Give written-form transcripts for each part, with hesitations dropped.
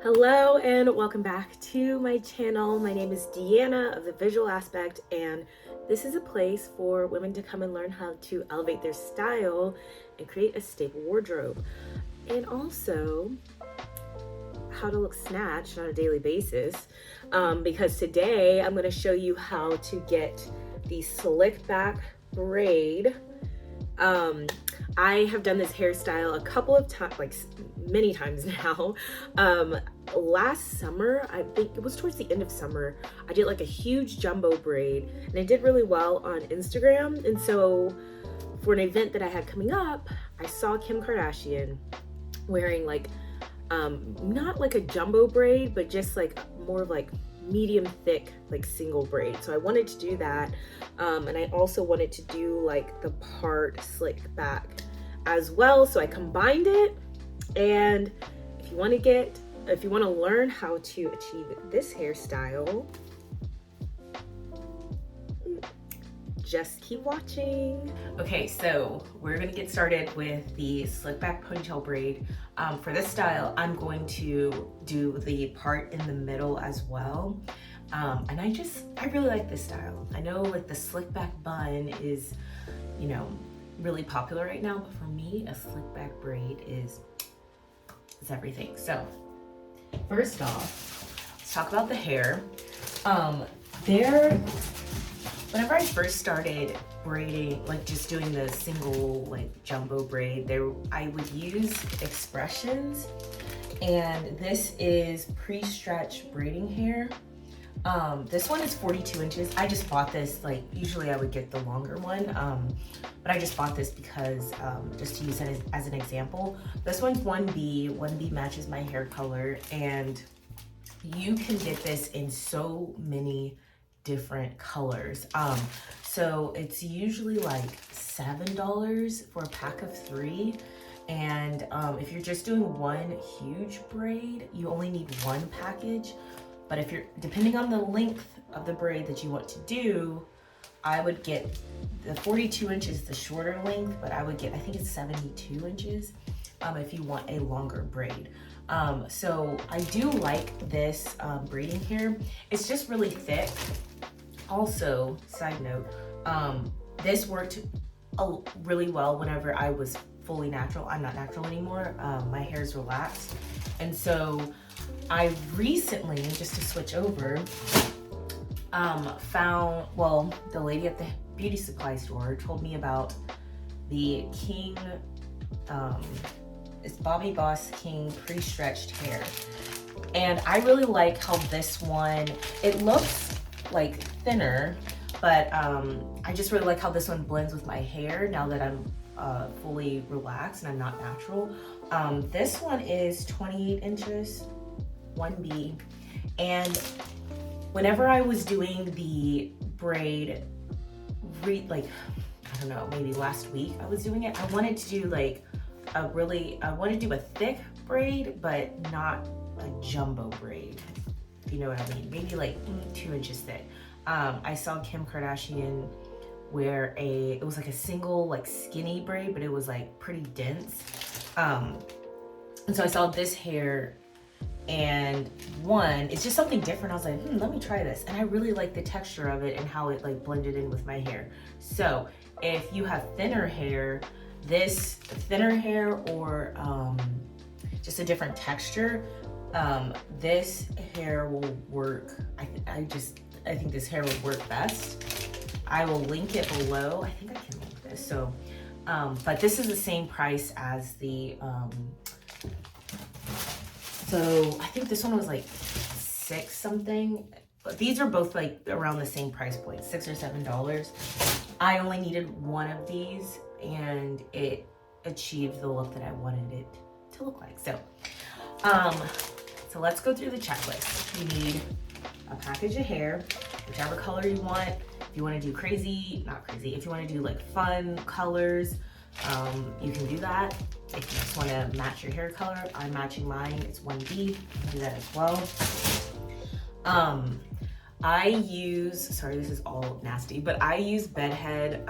Hello and welcome back to my channel. My name is Deanna of The Visual Aspect, and this is a place for women to come and learn how to elevate their style and create a stable wardrobe, and also how to look snatched on a daily basis, because today I'm going to show you how to get the slick back braid. I have done this hairstyle a couple of times, like many times now. Last summer, I think it was towards the end of summer, I did like a huge jumbo braid and I did really well on Instagram. And so for an event that I had coming up, I saw Kim Kardashian wearing like, not like a jumbo braid, but just like more of like medium thick, like single braid. So I wanted to do that. And I also wanted to do like the part slick back as well. So I combined it. And if you want to learn how to achieve this hairstyle, just keep watching. Okay, so we're gonna get started with the slick back ponytail braid. For this style, I'm going to do the part in the middle as well. And I really like this style. I know like the slick back bun is, you know, really popular right now, but for me, a slick back braid is everything. So first off, let's talk about the hair. Whenever I first started braiding, like just doing the single like jumbo braid, I would use Xpressions, and this is pre-stretched braiding hair. This one is 42 inches. I just bought this, like usually I would get the longer one, but I just bought this because just to use it as an example. This one's 1B. 1B matches my hair color, and you can get this in so many different colors. So it's usually like $7 for a pack of 3. And if you're just doing one huge braid, you only need one package. But if you're, depending on the length of the braid that you want to do, I would get the 42 inches, the shorter length, but I would get, I think it's 72 inches if you want a longer braid. So I do like this braiding hair. It's just really thick. Also, side note, this worked really well whenever I was fully natural. I'm not natural anymore. My hair's relaxed. And so I recently, just to switch over, found, well, the lady at the beauty supply store told me about the King, it's Bobbi Boss King pre-stretched hair. And I really like how this one, it looks like thinner, but I just really like how this one blends with my hair now that I'm fully relaxed and I'm not natural. This one is 28 inches, 1B, and whenever I was doing the braid, like, I don't know, maybe last week I was doing it, I wanted to do like I wanted to do a thick braid, but not a jumbo braid, if you know what I mean, maybe like 2 inches thick. I saw Kim Kardashian wear it was like a single like skinny braid, but it was like pretty dense. And so I saw this hair, and it's just something different. I was like, let me try this. And I really like the texture of it and how it like blended in with my hair. So if you have thinner hair, this thinner hair or just a different texture, this hair will work. I think this hair would work best. I will link it below. I think I can link this. So, but this is the same price as the, so I think this one was like $6 something, but these are both like around the same price point, $6 or $7. I only needed one of these and it achieved the look that I wanted it to look like. So, so let's go through the checklist. You need a package of hair, whichever color you want. If you want to do crazy, not crazy, if you want to do like fun colors, you can do that. If you just want to match your hair color, I'm matching mine, it's 1B, you can do that as well. I use, sorry, this is all nasty, but I use Bedhead.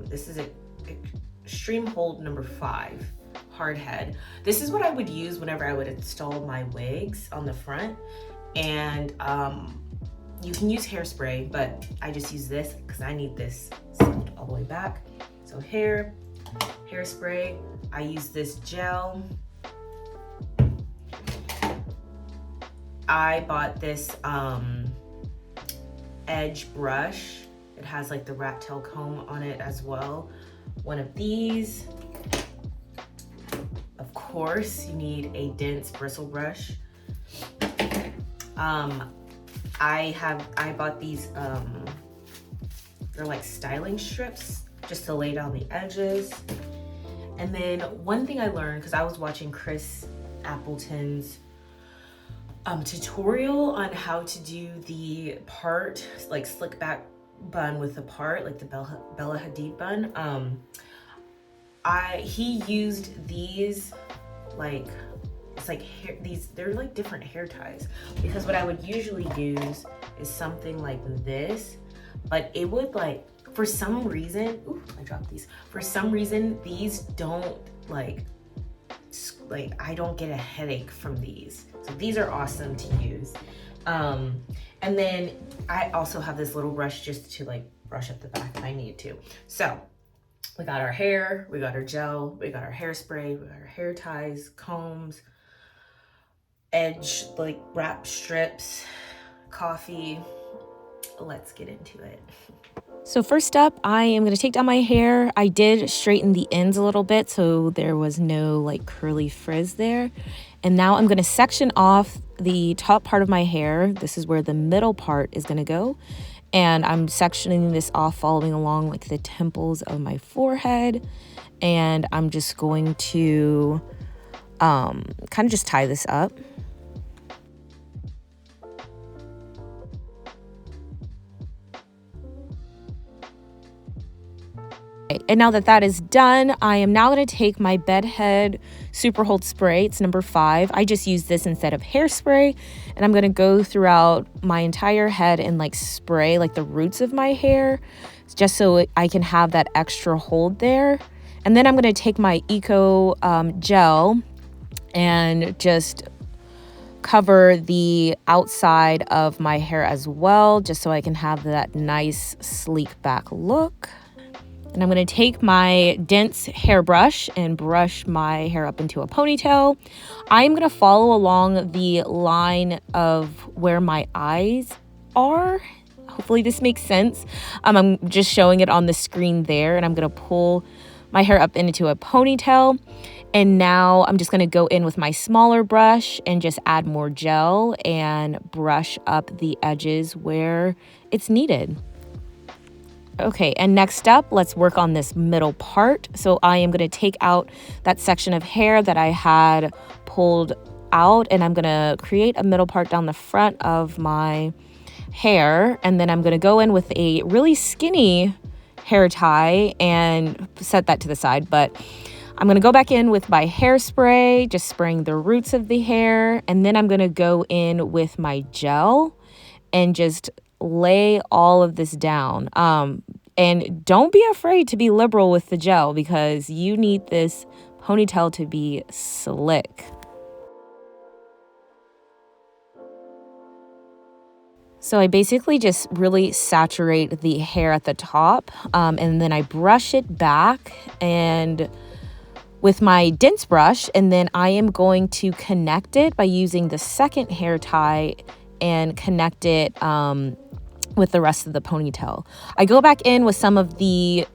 This is a Extreme Hold number 5 hard head. This is what I would use whenever I would install my wigs on the front. And you can use hairspray, but I just use this because I need this sealed all the way back. So hairspray, I use this gel. I bought this edge brush. It has like the rat tail comb on it as well. One of these. Of course, you need a dense bristle brush. I bought these, they're like styling strips just to lay down the edges. And then one thing I learned, because I was watching Chris Appleton's tutorial on how to do the part, like slick back bun with the part, like the Bella Hadid bun. He used these, like, it's like hair, they're like different hair ties, because what I would usually use is something like this, but it would, like, for some reason, ooh, I dropped these. For some reason, these don't like I don't get a headache from these. So these are awesome to use. And then I also have this little brush just to like brush up the back if I need to. So we got our hair, we got our gel, we got our hairspray, we got our hair ties, combs, edge, like wrap strips, coffee. Let's get into it. So first up, I am going to take down my hair. I did straighten the ends a little bit so there was no like curly frizz there. And now I'm going to section off the top part of my hair. This is where the middle part is going to go. And I'm sectioning this off, following along like the temples of my forehead. And I'm just going to kind of just tie this up. And now that that is done, I am now going to take my Bedhead Super Hold Spray. It's number 5. I just use this instead of hairspray. And I'm going to go throughout my entire head and like spray like the roots of my hair, just so I can have that extra hold there. And then I'm going to take my Eco gel and just cover the outside of my hair as well, just so I can have that nice sleek back look. And I'm going to take my dense hairbrush and brush my hair up into a ponytail. I'm going to follow along the line of where my eyes are. Hopefully this makes sense. I'm just showing it on the screen there, and I'm going to pull my hair up into a ponytail. And now I'm just going to go in with my smaller brush and just add more gel and brush up the edges where it's needed. Okay, and next up, let's work on this middle part. So I am going to take out that section of hair that I had pulled out, and I'm going to create a middle part down the front of my hair. And then I'm going to go in with a really skinny hair tie and set that to the side. But I'm going to go back in with my hairspray, just spraying the roots of the hair. And then I'm going to go in with my gel and just lay all of this down. And don't be afraid to be liberal with the gel, because you need this ponytail to be slick. So I basically just really saturate the hair at the top, and then I brush it back and with my dense brush, and then I am going to connect it by using the second hair tie and connect it with the rest of the ponytail. I go back in with some of the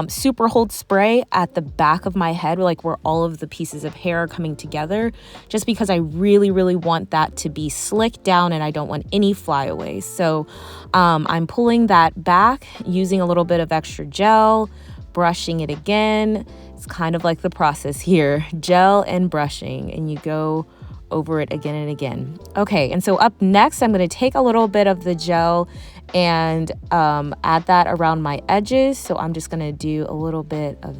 Super Hold spray at the back of my head, like where all of the pieces of hair are coming together, just because I really, really want that to be slick down and I don't want any flyaways. So I'm pulling that back using a little bit of extra gel, brushing it again. It's kind of like the process here, gel and brushing, and you go over it again and again. Okay, and so up next, I'm going to take a little bit of the gel and add that around my edges. So I'm just going to do a little bit of,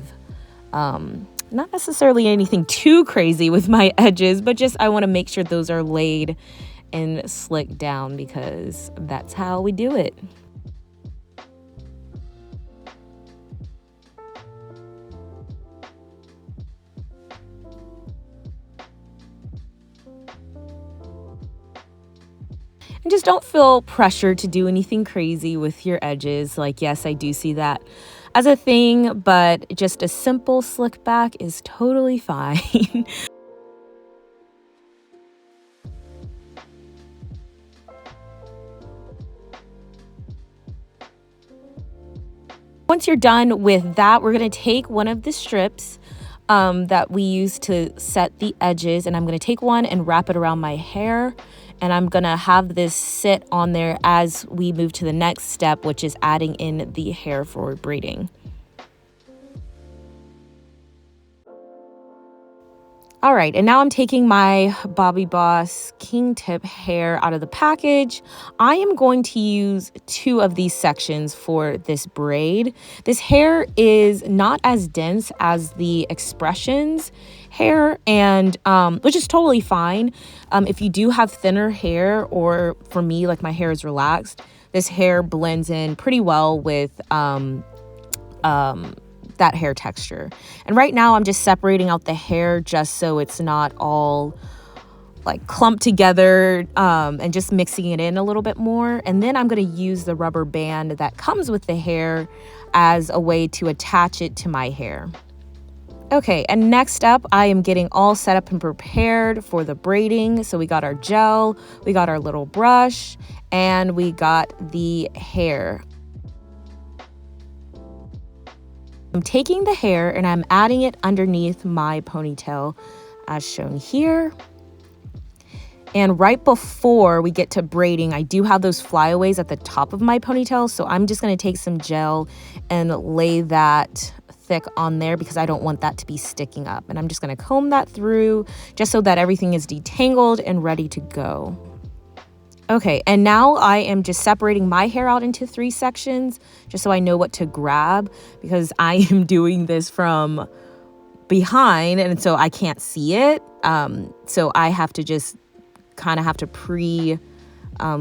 not necessarily anything too crazy with my edges, but just I want to make sure those are laid and slick down, because that's how we do it. And just don't feel pressured to do anything crazy with your edges. Like, yes, I do see that as a thing, but just a simple slick back is totally fine. Once you're done with that, we're going to take one of the strips that we use to set the edges, and I'm going to take one and wrap it around my hair, and I'm going to have this sit on there as we move to the next step, which is adding in the hair for braiding. All right, and now I'm taking my Bobbi Boss King Tip hair out of the package. I am going to use 2 of these sections for this braid. This hair is not as dense as the Xpressions hair, and which is totally fine. If you do have thinner hair, or for me, like my hair is relaxed, this hair blends in pretty well with that hair texture. And right now I'm just separating out the hair just so it's not all like clumped together, and just mixing it in a little bit more. And then I'm going to use the rubber band that comes with the hair as a way to attach it to my hair. Okay, and next up, I am getting all set up and prepared for the braiding. So we got our gel, we got our little brush, and we got the hair. I'm taking the hair and I'm adding it underneath my ponytail as shown here. And right before we get to braiding, I do have those flyaways at the top of my ponytail. So I'm just going to take some gel and lay that thick on there because I don't want that to be sticking up. And I'm just going to comb that through just so that everything is detangled and ready to go. Okay, and now I am just separating my hair out into 3 sections just so I know what to grab, because I am doing this from behind and so I can't see it. So I have to just kind of have to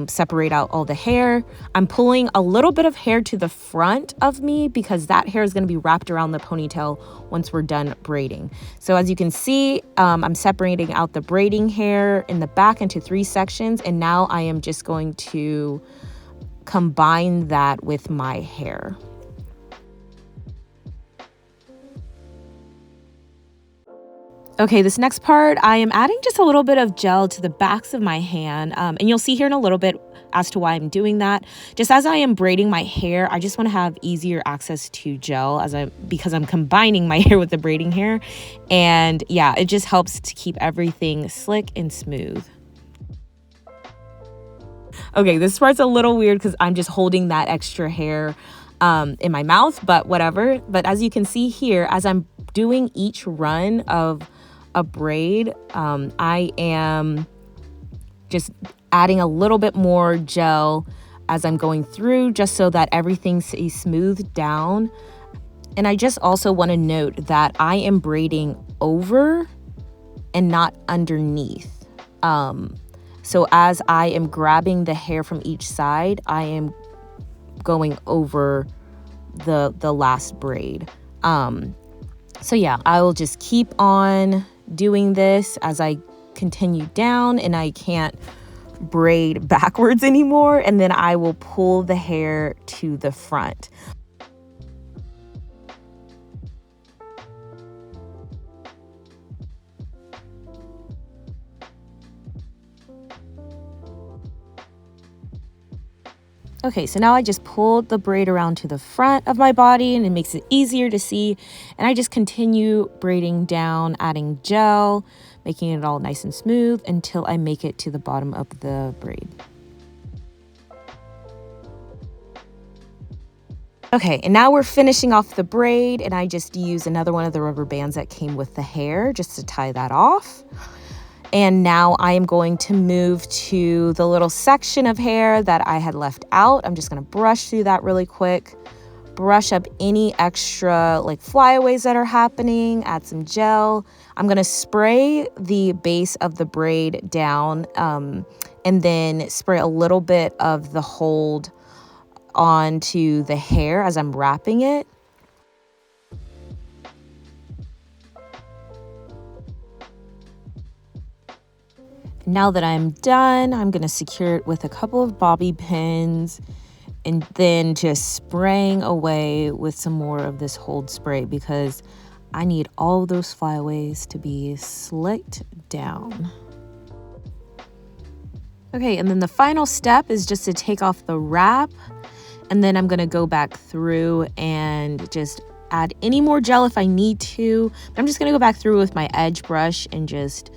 separate out all the hair. I'm pulling a little bit of hair to the front of me because that hair is going to be wrapped around the ponytail once we're done braiding. So as you can see, I'm separating out the braiding hair in the back into 3 sections, and now I am just going to combine that with my hair. Okay, this next part, I am adding just a little bit of gel to the backs of my hand, and you'll see here in a little bit as to why I'm doing that. Just as I am braiding my hair, I just want to have easier access to gel because I'm combining my hair with the braiding hair, and yeah, it just helps to keep everything slick and smooth. Okay, this part's a little weird because I'm just holding that extra hair in my mouth, but whatever. But as you can see here, as I'm doing each run of a braid, I am just adding a little bit more gel as I'm going through just so that everything stays smoothed down. And I just also want to note that I am braiding over and not underneath. So as I am grabbing the hair from each side, I am going over the last braid. So yeah, I will just keep on doing this as I continue down and I can't braid backwards anymore, and then I will pull the hair to the front. Okay, so now I just pulled the braid around to the front of my body and it makes it easier to see. And I just continue braiding down, adding gel, making it all nice and smooth until I make it to the bottom of the braid. Okay, and now we're finishing off the braid, and I just use another one of the rubber bands that came with the hair just to tie that off. And now I am going to move to the little section of hair that I had left out. I'm just going to brush through that really quick, brush up any extra like flyaways that are happening, add some gel. I'm going to spray the base of the braid down, and then spray a little bit of the hold onto the hair as I'm wrapping it. Now that I'm done, I'm gonna secure it with a couple of bobby pins and then just spraying away with some more of this hold spray because I need all those flyaways to be slicked down. Okay, and then the final step is just to take off the wrap, and then I'm gonna go back through and just add any more gel if I need to. I'm just gonna go back through with my edge brush and just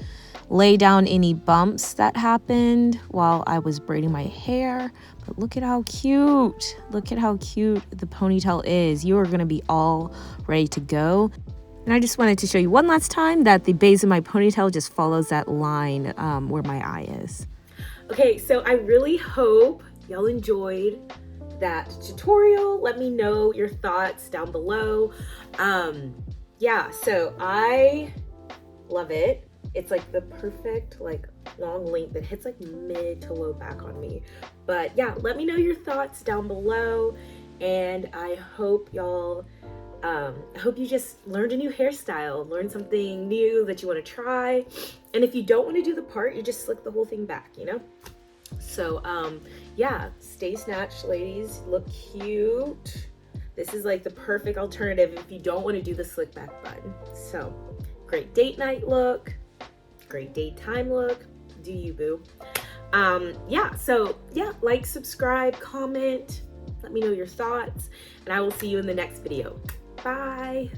lay down any bumps that happened while I was braiding my hair. But look at how cute. Look at how cute the ponytail is. You are gonna be all ready to go. And I just wanted to show you one last time that the base of my ponytail just follows that line where my eye is. Okay, so I really hope y'all enjoyed that tutorial. Let me know your thoughts down below. Yeah, so I love it. It's like the perfect like long length that hits like mid to low back on me. But yeah, let me know your thoughts down below, and I hope y'all I hope you just learned a new hairstyle, learned something new that you want to try. And if you don't want to do the part, you just slick the whole thing back, you know? So yeah, stay snatched, ladies. Look cute. This is like the perfect alternative if you don't want to do the slick back bun. So great date night look, great daytime look. Do you, boo? Yeah, so yeah, like, subscribe, comment, let me know your thoughts, and I will see you in the next video. Bye.